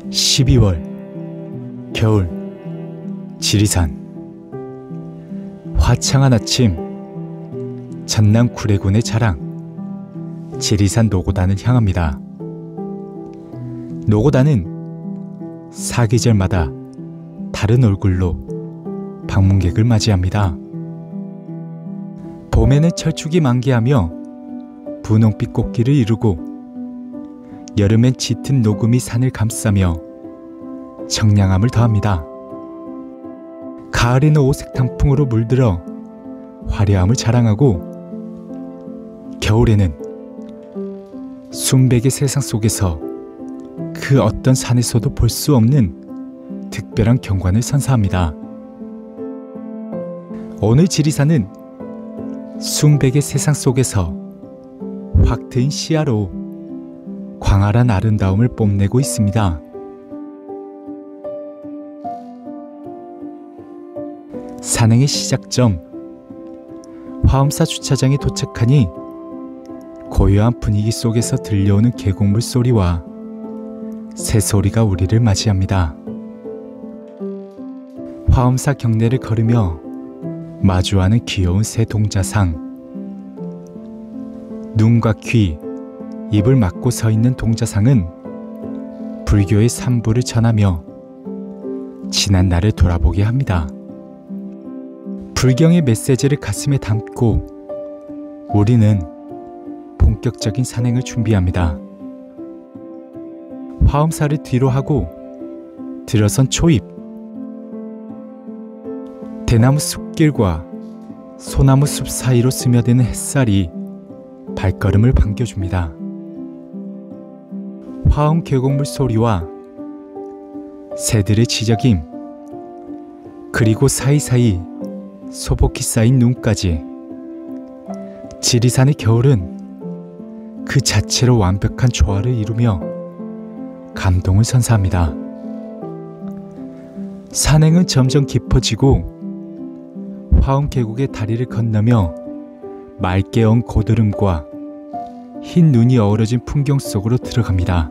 12월 겨울 지리산. 화창한 아침, 전남 구례군의 자랑 지리산 노고단을 향합니다. 노고단은 사계절마다 다른 얼굴로 방문객을 맞이합니다. 봄에는 철쭉이 만개하며 분홍빛 꽃길을 이루고, 여름엔 짙은 녹음이 산을 감싸며 청량함을 더합니다. 가을에는 오색 단풍으로 물들어 화려함을 자랑하고, 겨울에는 순백의 세상 속에서 그 어떤 산에서도 볼 수 없는 특별한 경관을 선사합니다. 오늘 지리산은 순백의 세상 속에서 확 트인 시야로 광활한 아름다움을 뽐내고 있습니다. 산행의 시작점, 화엄사 주차장에 도착하니 고요한 분위기 속에서 들려오는 계곡물 소리와 새소리가 우리를 맞이합니다. 화엄사 경내를 걸으며 마주하는 귀여운 새 동자상. 눈과 귀, 입을 막고 서 있는 동자상은 불교의 삼부를 전하며 지난 날을 돌아보게 합니다. 불경의 메시지를 가슴에 담고 우리는 본격적인 산행을 준비합니다. 화엄사를 뒤로 하고 들어선 초입. 대나무 숲길과 소나무 숲 사이로 스며드는 햇살이 발걸음을 반겨줍니다. 화엄 계곡물 소리와 새들의 지저김, 그리고 사이사이 소복히 쌓인 눈까지, 지리산의 겨울은 그 자체로 완벽한 조화를 이루며 감동을 선사합니다. 산행은 점점 깊어지고 화엄 계곡의 다리를 건너며 맑게 언 고드름과 흰 눈이 어우러진 풍경 속으로 들어갑니다.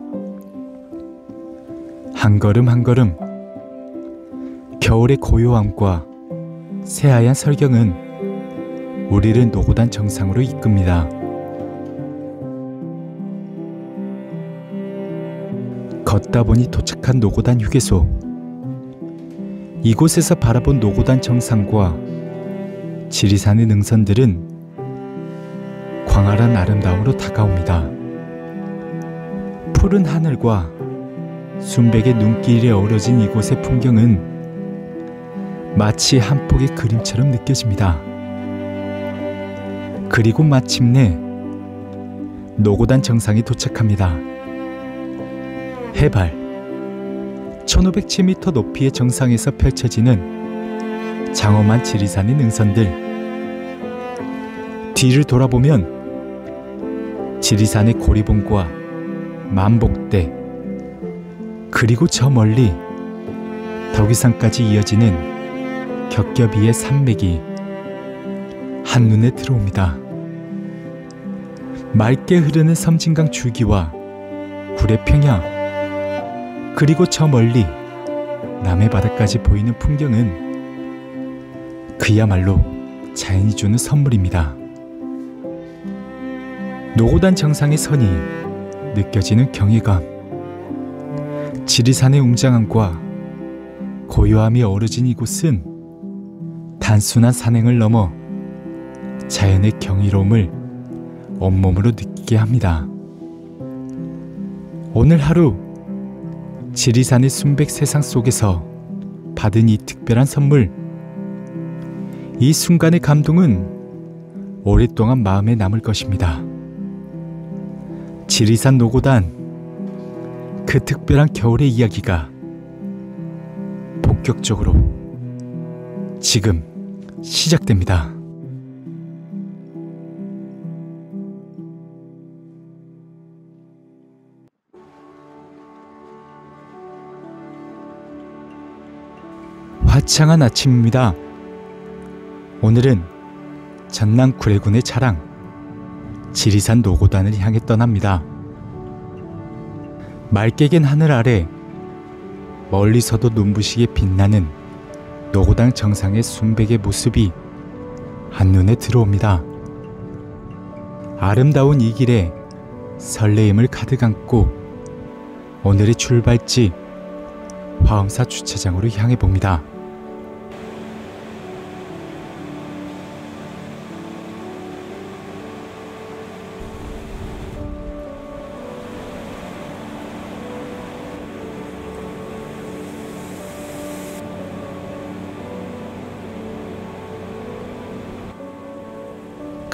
한 걸음 한 걸음 겨울의 고요함과 새하얀 설경은 우리를 노고단 정상으로 이끕니다. 걷다 보니 도착한 노고단 휴게소. 이곳에서 바라본 노고단 정상과 지리산의 능선들은 광활한 아름다움으로 다가옵니다. 푸른 하늘과 순백의 눈길이 어우러진 이곳의 풍경은 마치 한 폭의 그림처럼 느껴집니다. 그리고 마침내 노고단 정상에 도착합니다. 해발 1507m 높이의 정상에서 펼쳐지는 장엄한 지리산의 능선들. 뒤를 돌아보면 지리산의 고리봉과 만복대, 그리고 저 멀리 덕위산까지 이어지는 겹겹이의 산맥이 한눈에 들어옵니다. 맑게 흐르는 섬진강 줄기와 구례평야, 그리고 저 멀리 남해 바다까지 보이는 풍경은 그야말로 자연이 주는 선물입니다. 노고단 정상의 선이 느껴지는 경외감, 지리산의 웅장함과 고요함이 어우러진 이곳은 단순한 산행을 넘어 자연의 경이로움을 온몸으로 느끼게 합니다. 오늘 하루 지리산의 순백 세상 속에서 받은 이 특별한 선물, 이 순간의 감동은 오랫동안 마음에 남을 것입니다. 지리산 노고단, 그 특별한 겨울의 이야기가 본격적으로 지금 시작됩니다. 화창한 아침입니다. 오늘은 전남 구례군의 자랑 지리산 노고단을 향해 떠납니다. 맑게 갠 하늘 아래 멀리서도 눈부시게 빛나는 노고당 정상의 순백의 모습이 한눈에 들어옵니다. 아름다운 이 길에 설레임을 가득 안고 오늘의 출발지 화엄사 주차장으로 향해 봅니다.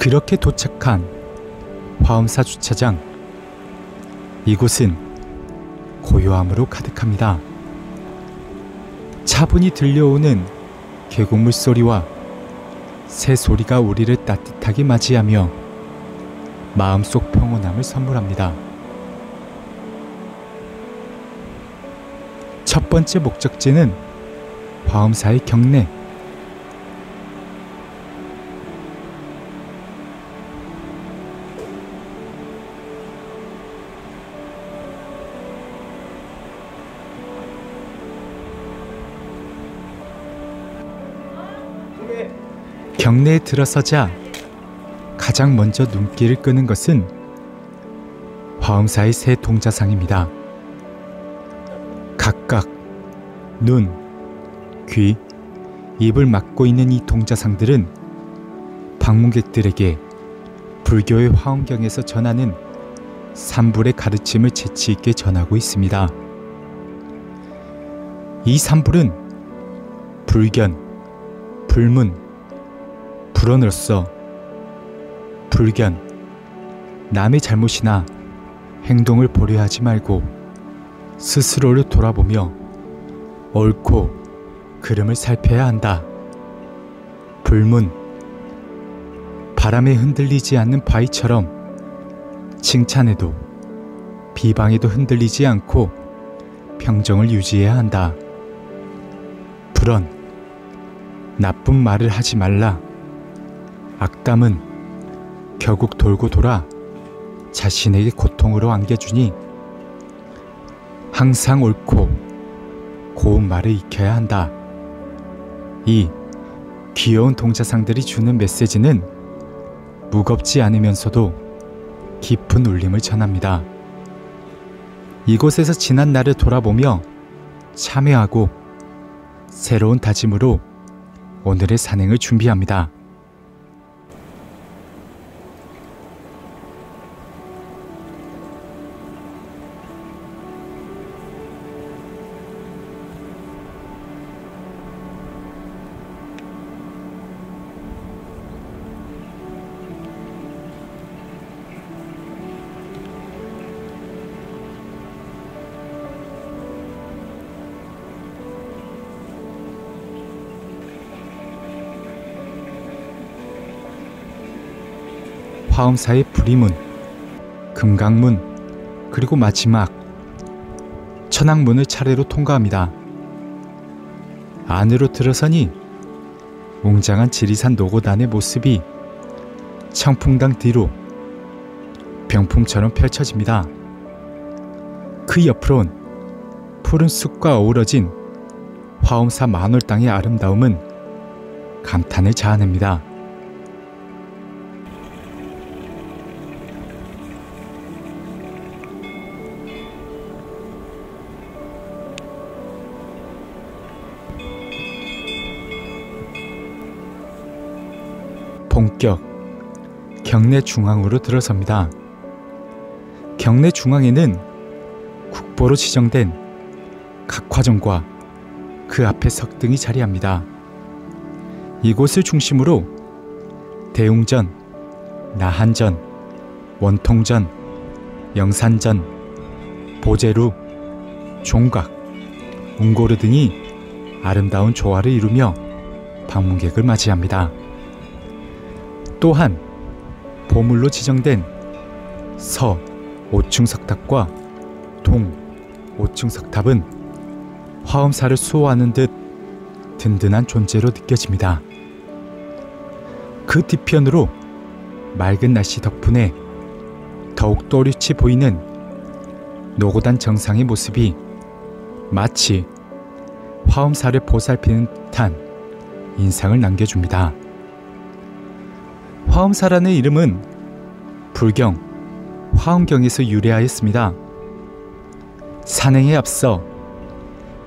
그렇게 도착한 화엄사 주차장. 이곳은 고요함으로 가득합니다. 차분히 들려오는 계곡물 소리와 새 소리가 우리를 따뜻하게 맞이하며 마음속 평온함을 선물합니다. 첫 번째 목적지는 화엄사의 경내. 경내에 들어서자 가장 먼저 눈길을 끄는 것은 화엄사의 새 동자상입니다. 각각 눈, 귀, 입을 막고 있는 이 동자상들은 방문객들에게 불교의 화엄경에서 전하는 삼불의 가르침을 재치있게 전하고 있습니다. 이 삼불은 불견, 불문, 불언으로서 불견, 남의 잘못이나 행동을 보려하지 말고 스스로를 돌아보며 옳고 그름을 살펴야 한다. 불문, 바람에 흔들리지 않는 바위처럼 칭찬에도 비방에도 흔들리지 않고 평정을 유지해야 한다. 불언, 나쁜 말을 하지 말라. 악담은 결국 돌고 돌아 자신에게 고통으로 안겨주니 항상 옳고 고운 말을 익혀야 한다. 이 귀여운 동자상들이 주는 메시지는 무겁지 않으면서도 깊은 울림을 전합니다. 이곳에서 지난 날을 돌아보며 참회하고 새로운 다짐으로 오늘의 산행을 준비합니다. 화엄사의 불의문, 금강문, 그리고 마지막 천왕문을 차례로 통과합니다. 안으로 들어서니 웅장한 지리산 노고단의 모습이 청풍당 뒤로 병풍처럼 펼쳐집니다. 그 옆으론 푸른 숲과 어우러진 화엄사 만월당의 아름다움은 감탄을 자아냅니다. 본격 경내 중앙으로 들어섭니다. 경내 중앙에는 국보로 지정된 각화전과 그 앞에 석등이 자리합니다. 이곳을 중심으로 대웅전, 나한전, 원통전, 영산전, 보제루, 종각, 웅고르 등이 아름다운 조화를 이루며 방문객을 맞이합니다. 또한 보물로 지정된 서 5층 석탑과 동 5층 석탑은 화엄사를 수호하는 듯 든든한 존재로 느껴집니다. 그 뒤편으로 맑은 날씨 덕분에 더욱 또렷이 보이는 노고단 정상의 모습이 마치 화엄사를 보살피는 듯한 인상을 남겨줍니다. 화엄사라는 이름은 불경, 화엄경에서 유래하였습니다. 산행에 앞서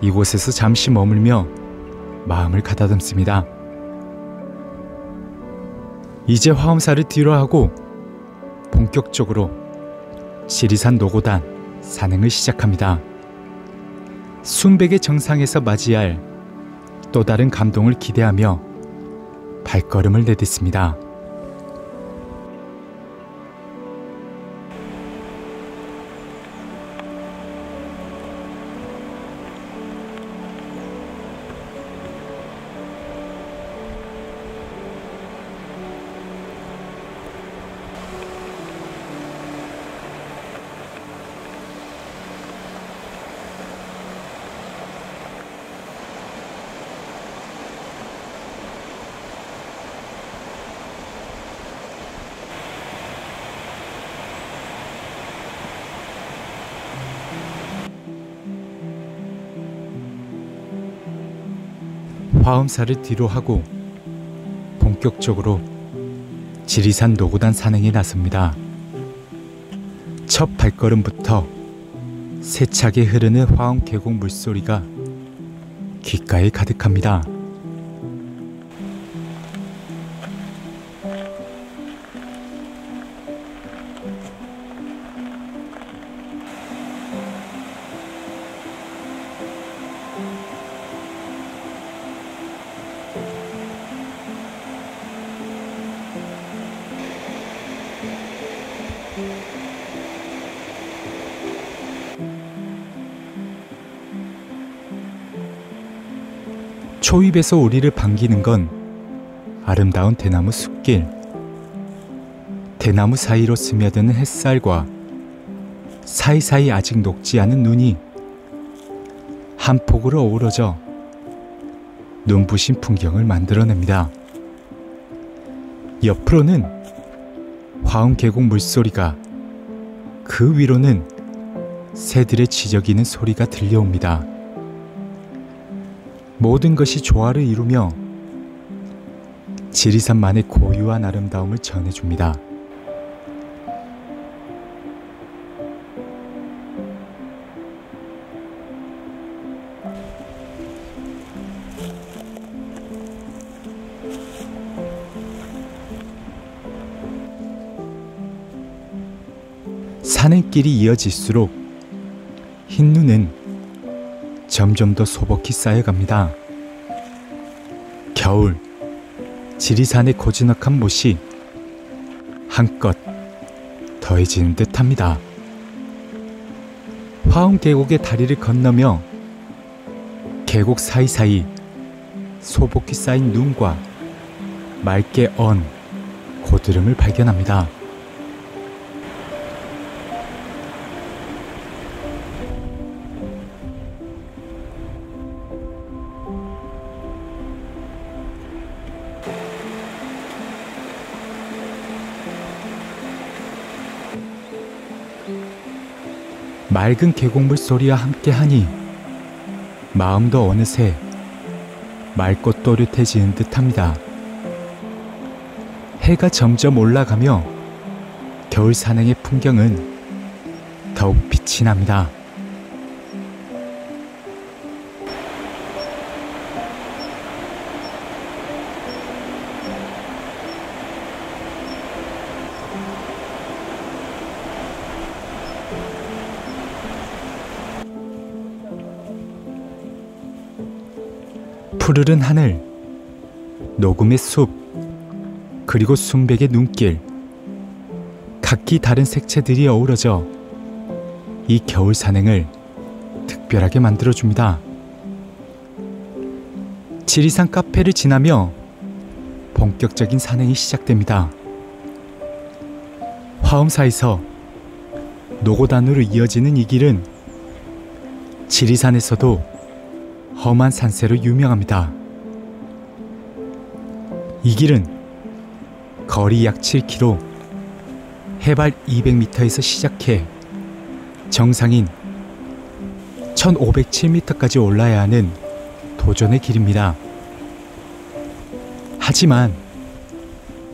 이곳에서 잠시 머물며 마음을 가다듬습니다. 이제 화엄사를 뒤로하고 본격적으로 지리산 노고단 산행을 시작합니다. 순백의 정상에서 맞이할 또 다른 감동을 기대하며 발걸음을 내딛습니다. 화엄사를 뒤로하고 본격적으로 지리산 노고단 산행에 나섭니다. 첫 발걸음부터 세차게 흐르는 화엄 계곡 물소리가 귓가에 가득합니다. 초입에서 우리를 반기는 건 아름다운 대나무 숲길. 대나무 사이로 스며드는 햇살과 사이사이 아직 녹지 않은 눈이 한 폭으로 어우러져 눈부신 풍경을 만들어냅니다. 옆으로는 화엄 계곡 물소리가, 그 위로는 새들의 지저귀는 소리가 들려옵니다. 모든 것이 조화를 이루며 지리산만의 고유한 아름다움을 전해줍니다. 산행길이 이어질수록 흰눈은 점점 더 소복히 쌓여갑니다. 겨울, 지리산의 고즈넉한 못이 한껏 더해지는 듯합니다. 화엄 계곡의 다리를 건너며 계곡 사이사이 소복히 쌓인 눈과 맑게 언 고드름을 발견합니다. 맑은 계곡물 소리와 함께하니 마음도 어느새 맑고 또렷해지는 듯합니다. 해가 점점 올라가며 겨울 산행의 풍경은 더욱 빛이 납니다. 푸르른 하늘, 녹음의 숲, 그리고 순백의 눈길, 각기 다른 색채들이 어우러져 이 겨울 산행을 특별하게 만들어줍니다. 지리산 카페를 지나며 본격적인 산행이 시작됩니다. 화엄사에서 노고단으로 이어지는 이 길은 지리산에서도 험한 산세로 유명합니다. 이 길은 거리 약 7km, 해발 200m에서 시작해 정상인 1507m까지 올라야 하는 도전의 길입니다. 하지만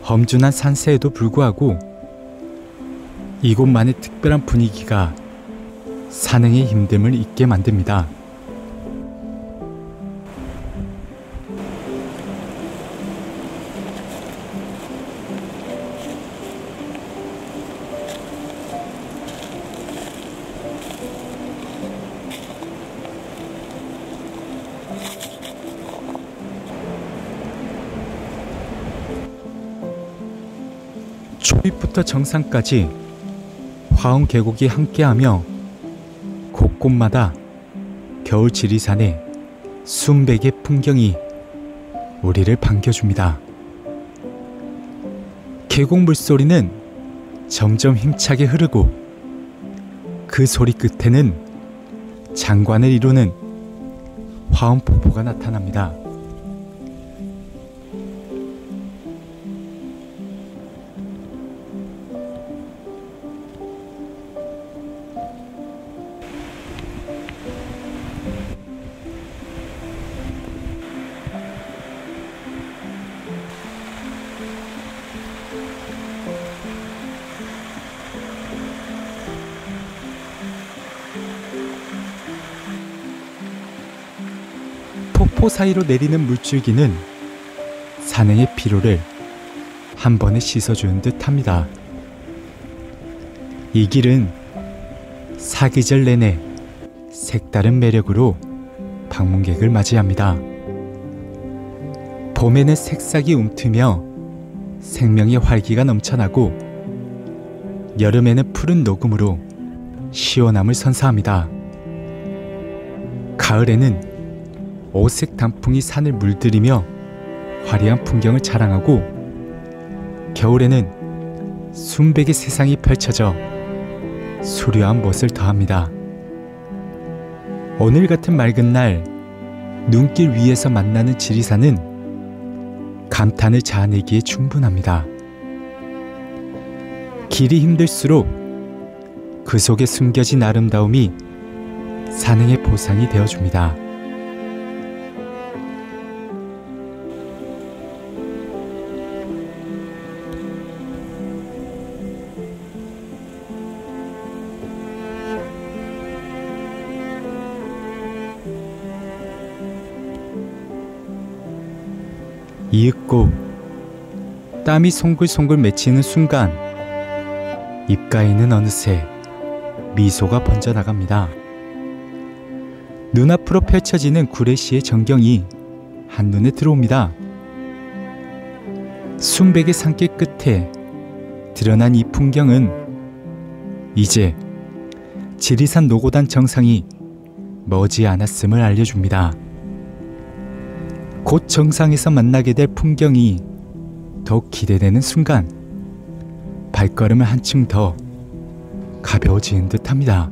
험준한 산세에도 불구하고 이곳만의 특별한 분위기가 산행의 힘듦을 잊게 만듭니다. 초입부터 정상까지 화엄 계곡이 함께하며 곳곳마다 겨울 지리산의 순백의 풍경이 우리를 반겨줍니다. 계곡 물소리는 점점 힘차게 흐르고 그 소리 끝에는 장관을 이루는 화엄 폭포가 나타납니다. 폭포 사이로 내리는 물줄기는 산행의 피로를 한 번에 씻어주는 듯합니다. 이 길은 사계절 내내 색다른 매력으로 방문객을 맞이합니다. 봄에는 새싹이 움트며 생명의 활기가 넘쳐나고 여름에는 푸른 녹음으로 시원함을 선사합니다. 가을에는 오색 단풍이 산을 물들이며 화려한 풍경을 자랑하고 겨울에는 순백의 세상이 펼쳐져 수려한 멋을 더합니다. 오늘 같은 맑은 날 눈길 위에서 만나는 지리산은 감탄을 자아내기에 충분합니다. 길이 힘들수록 그 속에 숨겨진 아름다움이 산행의 보상이 되어줍니다. 이윽고 땀이 송글송글 맺히는 순간 입가에는 어느새 미소가 번져나갑니다. 눈앞으로 펼쳐지는 구례시의 전경이 한눈에 들어옵니다. 순백의 산길 끝에 드러난 이 풍경은 이제 지리산 노고단 정상이 머지않았음을 알려줍니다. 곧 정상에서 만나게 될 풍경이 더욱 기대되는 순간 발걸음을 한층 더 가벼워지는 듯합니다.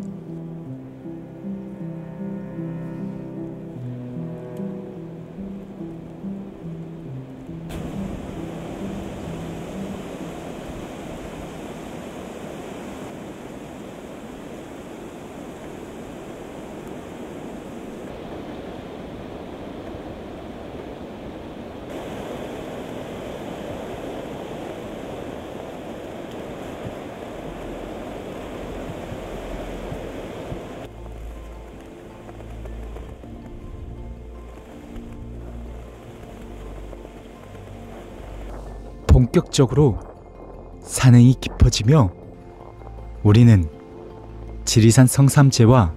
본격적으로 산행이 깊어지며 우리는 지리산 성삼재와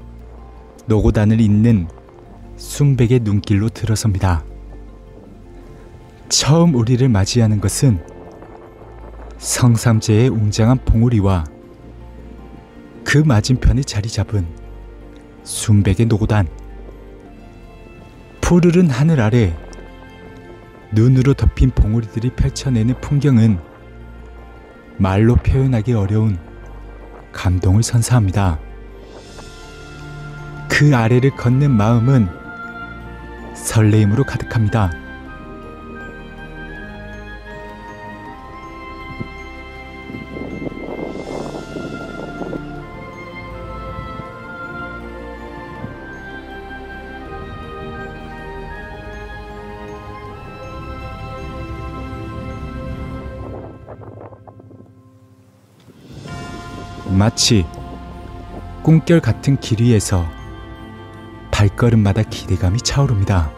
노고단을 잇는 순백의 눈길로 들어섭니다. 처음 우리를 맞이하는 것은 성삼재의 웅장한 봉우리와 그 맞은편에 자리 잡은 순백의 노고단. 푸르른 하늘 아래 눈으로 덮인 봉우리들이 펼쳐내는 풍경은 말로 표현하기 어려운 감동을 선사합니다. 그 아래를 걷는 마음은 설레임으로 가득합니다. 마치 꿈결 같은 길 위에서 발걸음마다 기대감이 차오릅니다.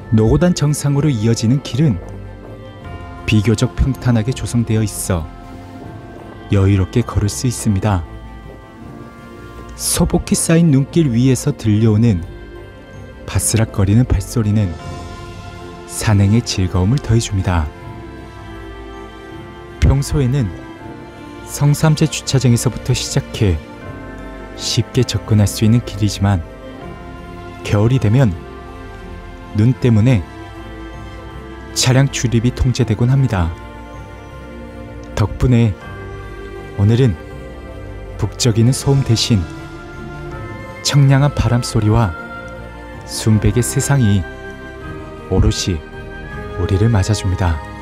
노고단 정상으로 이어지는 길은 비교적 평탄하게 조성되어 있어 여유롭게 걸을 수 있습니다. 소복히 쌓인 눈길 위에서 들려오는 바스락거리는 발소리는 산행의 즐거움을 더해줍니다. 평소에는 성삼재 주차장에서부터 시작해 쉽게 접근할 수 있는 길이지만 겨울이 되면 눈 때문에 차량 출입이 통제되곤 합니다. 덕분에 오늘은 북적이는 소음 대신 청량한 바람 소리와 순백의 세상이 오롯이 우리를 맞아줍니다.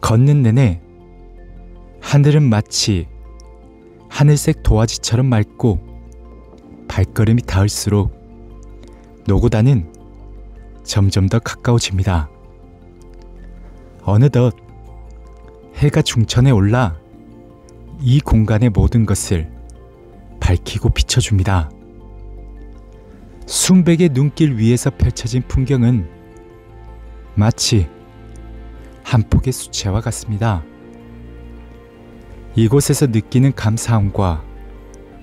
걷는 내내 하늘은 마치 하늘색 도화지처럼 맑고 발걸음이 닿을수록 노고단은 점점 더 가까워집니다. 어느덧 해가 중천에 올라 이 공간의 모든 것을 밝히고 비춰줍니다. 순백의 눈길 위에서 펼쳐진 풍경은 마치 한 폭의 수채화 같습니다. 이곳에서 느끼는 감사함과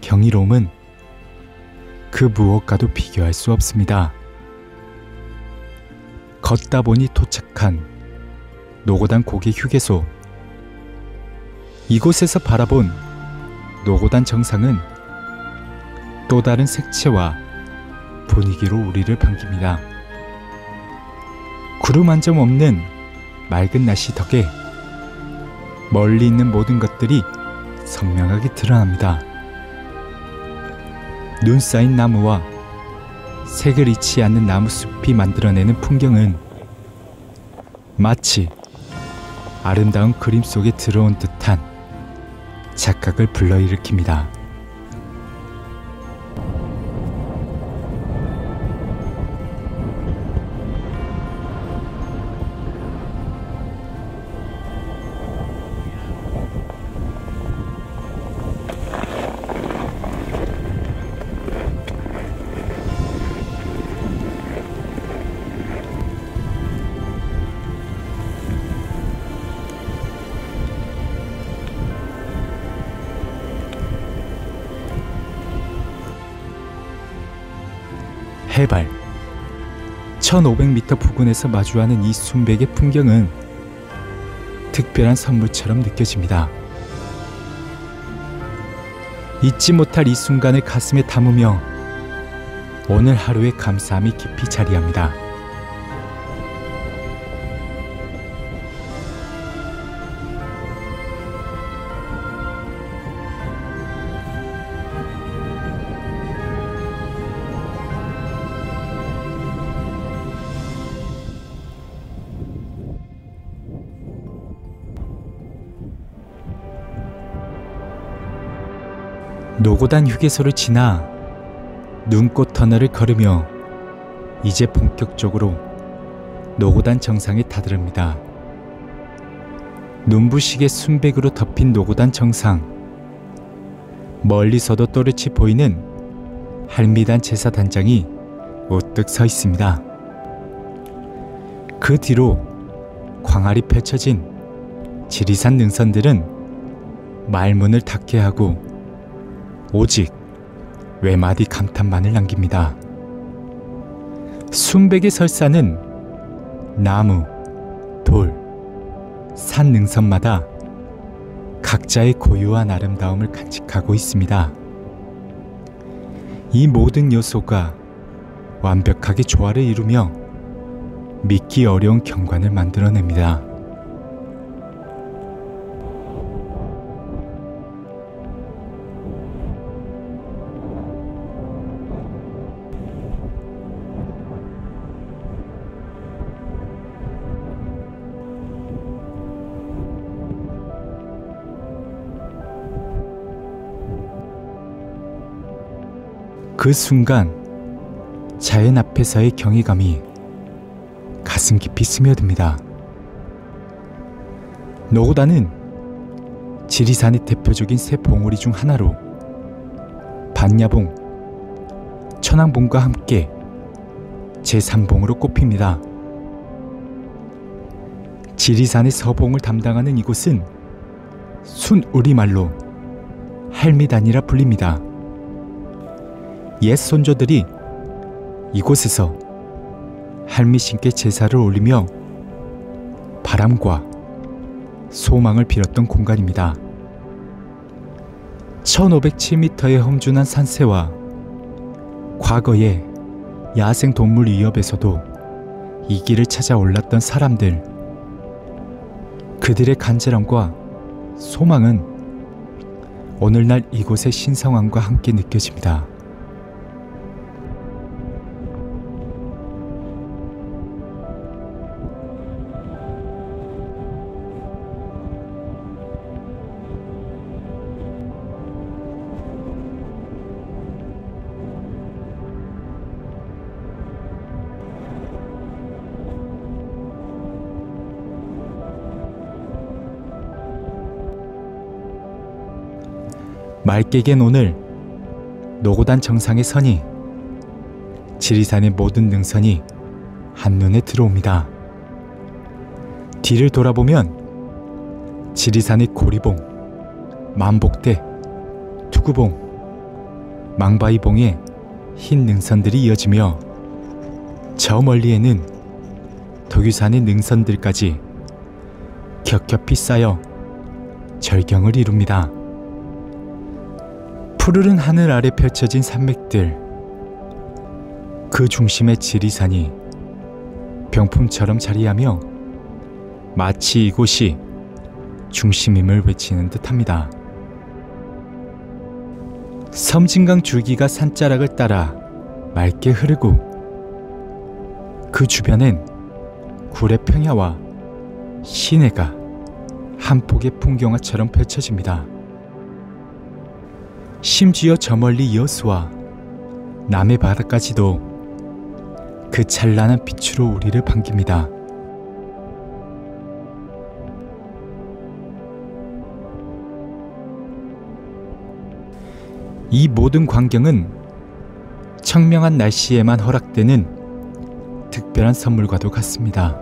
경이로움은 그 무엇과도 비교할 수 없습니다. 걷다 보니 도착한 노고단 고개 휴게소. 이곳에서 바라본 노고단 정상은 또 다른 색채와 분위기로 우리를 반깁니다. 구름 한 점 없는 맑은 날씨 덕에 멀리 있는 모든 것들이 선명하게 드러납니다. 눈 쌓인 나무와 색을 잃지 않는 나무숲이 만들어내는 풍경은 마치 아름다운 그림 속에 들어온 듯한 착각을 불러일으킵니다. 해발 1500m 부근에서 마주하는 이 순백의 풍경은 특별한 선물처럼 느껴집니다. 잊지 못할 이 순간을 가슴에 담으며 오늘 하루의 감사함이 깊이 자리합니다. 노고단 휴게소를 지나 눈꽃 터널을 걸으며 이제 본격적으로 노고단 정상에 다다릅니다. 눈부시게 순백으로 덮인 노고단 정상. 멀리서도 또렷이 보이는 할미단 제사단장이 우뚝 서 있습니다. 그 뒤로 광활히 펼쳐진 지리산 능선들은 말문을 닫게 하고 오직 외마디 감탄만을 남깁니다. 순백의 설산은 나무, 돌, 산 능선마다 각자의 고유한 아름다움을 간직하고 있습니다. 이 모든 요소가 완벽하게 조화를 이루며 믿기 어려운 경관을 만들어냅니다. 그 순간 자연 앞에서의 경이감이 가슴 깊이 스며듭니다. 노고단은 지리산의 대표적인 새 봉우리 중 하나로 반야봉, 천왕봉과 함께 제3봉으로 꼽힙니다. 지리산의 서봉을 담당하는 이곳은 순우리말로 할미단이라 불립니다. 옛 선조들이 이곳에서 할미신께 제사를 올리며 바람과 소망을 빌었던 공간입니다. 1507m의 험준한 산세와 과거의 야생동물 위협에서도 이 길을 찾아 올랐던 사람들, 그들의 간절함과 소망은 오늘날 이곳의 신성함과 함께 느껴집니다. 맑게 갠 오늘, 노고단 정상에 서니 지리산의 모든 능선이 한눈에 들어옵니다. 뒤를 돌아보면 지리산의 고리봉, 만복대, 투구봉, 망바이봉의 흰 능선들이 이어지며 저 멀리에는 도규산의 능선들까지 겹겹이 쌓여 절경을 이룹니다. 푸르른 하늘 아래 펼쳐진 산맥들, 그 중심의 지리산이 병품처럼 자리하며 마치 이곳이 중심임을 외치는 듯합니다. 섬진강 줄기가 산자락을 따라 맑게 흐르고 그 주변엔 굴의 평야와 시내가 한 폭의 풍경화처럼 펼쳐집니다. 심지어 저 멀리 여수와 남해 바다까지도 그 찬란한 빛으로 우리를 반깁니다. 이 모든 광경은 청명한 날씨에만 허락되는 특별한 선물과도 같습니다.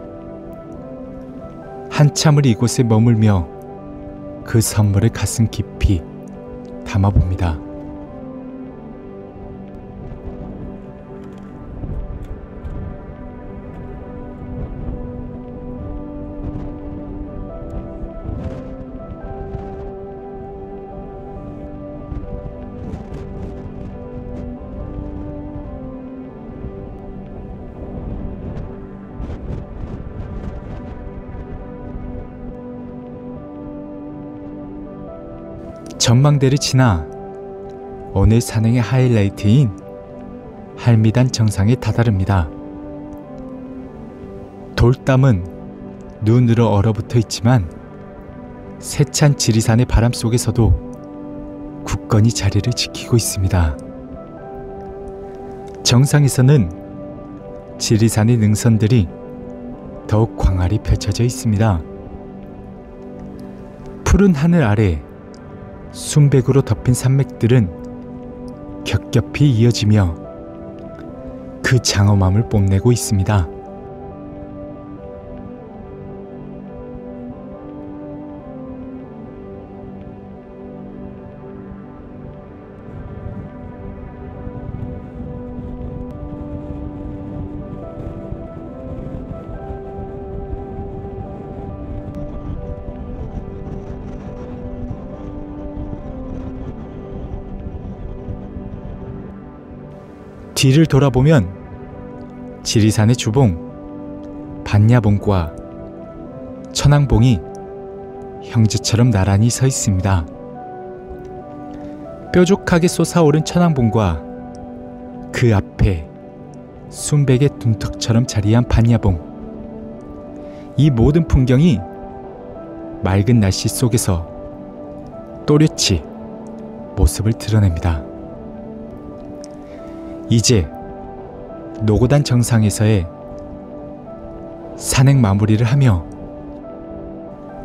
한참을 이곳에 머물며 그 선물을 가슴 깊이 담아봅니다. 전망대를 지나 오늘 산행의 하이라이트인 할미단 정상에 다다릅니다. 돌담은 눈으로 얼어붙어 있지만 세찬 지리산의 바람 속에서도 굳건히 자리를 지키고 있습니다. 정상에서는 지리산의 능선들이 더욱 광활히 펼쳐져 있습니다. 푸른 하늘 아래 순백으로 덮인 산맥들은 겹겹이 이어지며 그 장엄함을 뽐내고 있습니다. 뒤를 돌아보면 지리산의 주봉, 반야봉과 천왕봉이 형제처럼 나란히 서 있습니다. 뾰족하게 솟아오른 천왕봉과 그 앞에 순백의 둔턱처럼 자리한 반야봉, 이 모든 풍경이 맑은 날씨 속에서 또렷이 모습을 드러냅니다. 이제 노고단 정상에서의 산행 마무리를 하며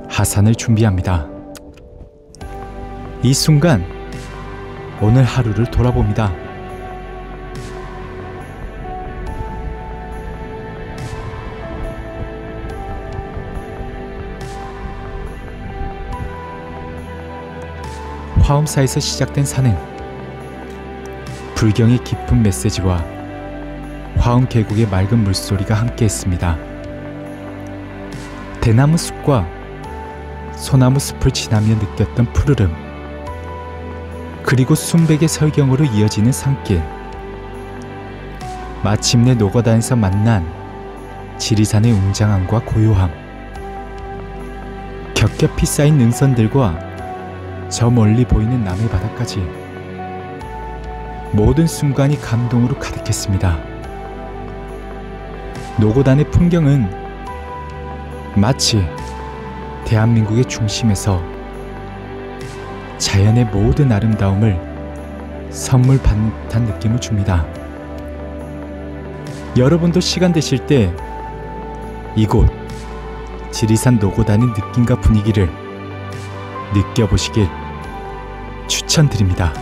하산을 준비합니다. 이 순간 오늘 하루를 돌아봅니다. 화엄사에서 시작된 산행, 불경의 깊은 메시지와 화엄 계곡의 맑은 물소리가 함께했습니다. 대나무 숲과 소나무 숲을 지나며 느꼈던 푸르름, 그리고 순백의 설경으로 이어지는 산길, 마침내 노고단에서 만난 지리산의 웅장함과 고요함, 겹겹이 쌓인 능선들과 저 멀리 보이는 남해 바다까지 모든 순간이 감동으로 가득했습니다. 노고단의 풍경은 마치 대한민국의 중심에서 자연의 모든 아름다움을 선물 받는 듯한 느낌을 줍니다. 여러분도 시간 되실 때 이곳 지리산 노고단의 느낌과 분위기를 느껴보시길 추천드립니다.